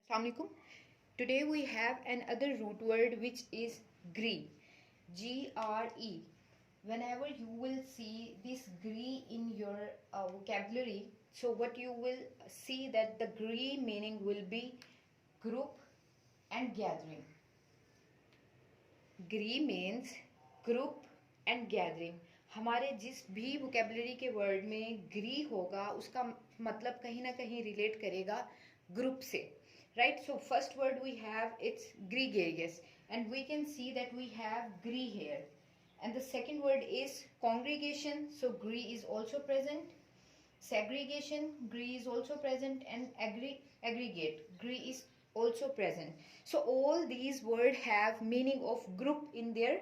Assalamualaikum. Today we have another root word which is GRE. GRE. Whenever you will see this GRE in your vocabulary, so what you will see that the GRE meaning will be group and gathering. GRE means group and gathering. हमारे जिस भी vocabulary के word में GRE होगा उसका मतलब कहीं ना कहीं relate करेगा group से. Right, so first word we have, it's gregarious, and we can see that we have GRE here. And the second word is congregation, so GRE is also present. Segregation, GRE is also present, and aggregate, GRE is also present. So all these words have meaning of group in their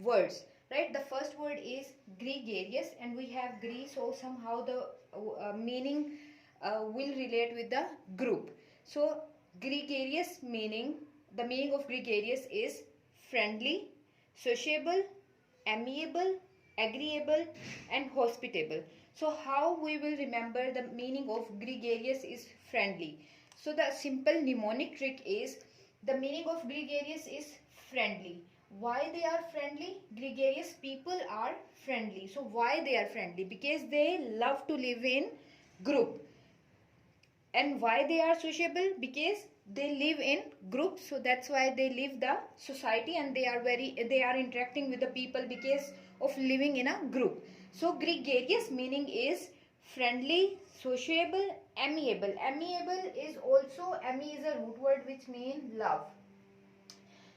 words. Right, the first word is gregarious, and we have GRE, so somehow the meaning will relate with the group. So gregarious meaning, the meaning of gregarious is friendly, sociable, amiable, agreeable, and hospitable. So how we will remember the meaning of gregarious is friendly. So the simple mnemonic trick is, the meaning of gregarious is friendly. Why they are friendly? Gregarious people are friendly. So why they are friendly? Because they love to live in group. And why they are sociable? Because they live in groups, so that's why they live the society, and they are interacting with the people because of living in a group. So gregarious meaning is friendly, sociable, amiable. Amiable is also, ami is a root word which means love.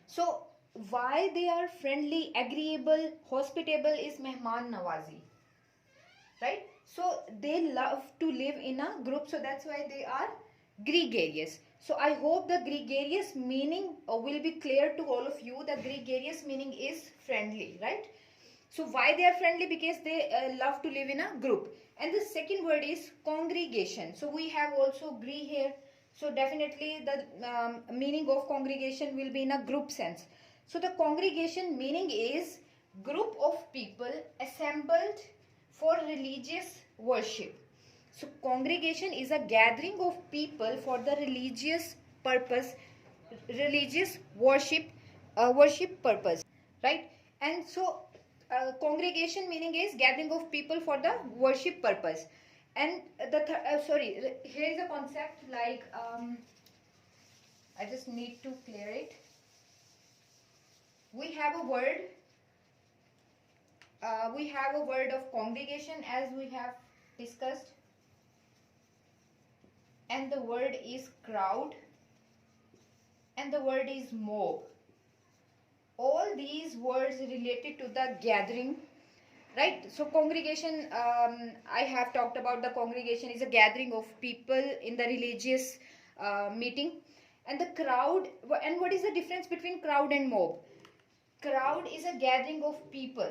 So why they are friendly, agreeable, hospitable is mehman nawazi. Right, so they love to live in a group, so that's why they are gregarious. So I hope the gregarious meaning will be clear to all of you. The gregarious meaning is friendly, right? So why they are friendly? Because they love to live in a group. And the second word is congregation. So we have also GRE here, so definitely the meaning of congregation will be in a group sense. So the congregation meaning is group of people assembled for religious worship. So congregation is a gathering of people for the religious purpose, religious worship purpose, right? And so congregation meaning is gathering of people for the worship purpose. And the here is a concept like I just need to clear it. We have a word of congregation, as we have discussed, and the word is crowd, and the word is mob. All these words related to the gathering, right? So congregation, I have talked about the congregation is a gathering of people in the religious meeting. And the crowd, and what is the difference between crowd and mob? Crowd is a gathering of people,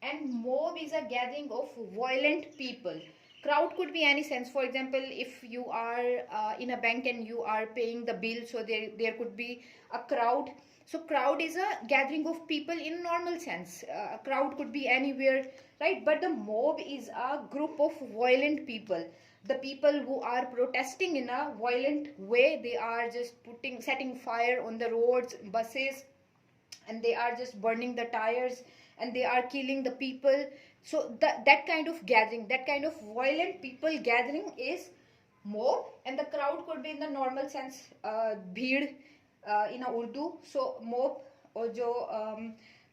and mob is a gathering of violent people. Crowd could be any sense. For example, if you are in a bank and you are paying the bill, so there could be a crowd. So crowd is a gathering of people in normal sense. A crowd could be anywhere, right? But the mob is a group of violent people. The people who are protesting in a violent way, they are just setting fire on the roads, buses, and they are just burning the tires, and they are killing the people. So that kind of gathering, that kind of violent people gathering is mob. And the crowd could be in the normal sense, bheed in a Urdu. So mob, और जो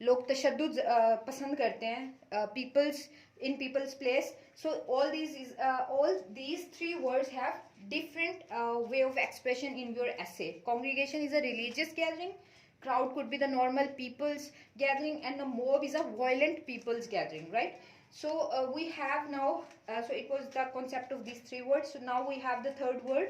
लोग तशद्दुद पसंद करते हैं, people's place. So all these three words have different way of expression in your essay. Congregation is a religious gathering, crowd could be the normal people's gathering, and the mob is a violent people's gathering, right? So we have now, so it was the concept of these three words. So now we have the third word,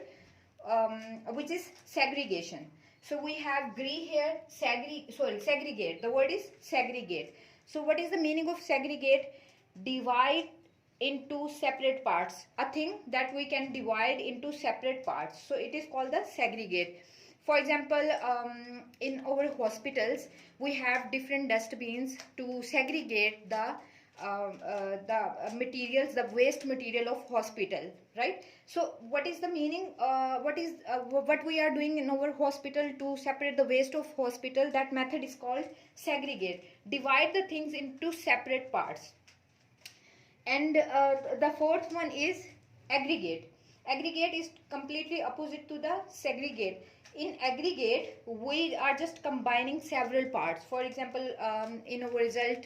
which is segregation. So we have GRE here, segregate. The word is segregate. So what is the meaning of segregate? Divide into separate parts. A thing that we can divide into separate parts. So it is called the segregate. For example, in our hospitals, we have different dustbins to segregate the materials, the waste material of hospital. right? So what is the meaning, what we are doing in our hospital to separate the waste of hospital? That method is called segregate. Divide the things into separate parts. And the fourth one is aggregate. Aggregate is completely opposite to the segregate. In aggregate, we are just combining several parts. For example, in our result,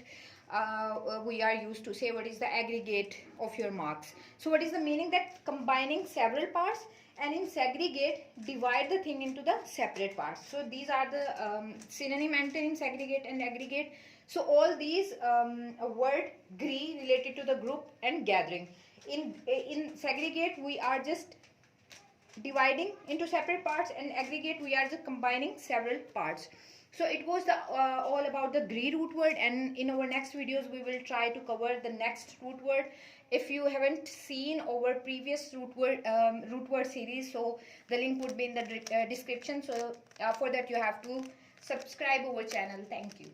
we are used to say what is the aggregate of your marks. So what is the meaning? That combining several parts. And in segregate, divide the thing into the separate parts. So these are the synonym antonym, segregate and aggregate. So all these word GRE related to the group and gathering. In segregate, we are just dividing into separate parts, and aggregate we are just combining several parts. So it was the all about the GRE root word, and in our next videos we will try to cover the next root word. If you haven't seen our previous root word series, so the link would be in the description. So for that you have to subscribe our channel. Thank you.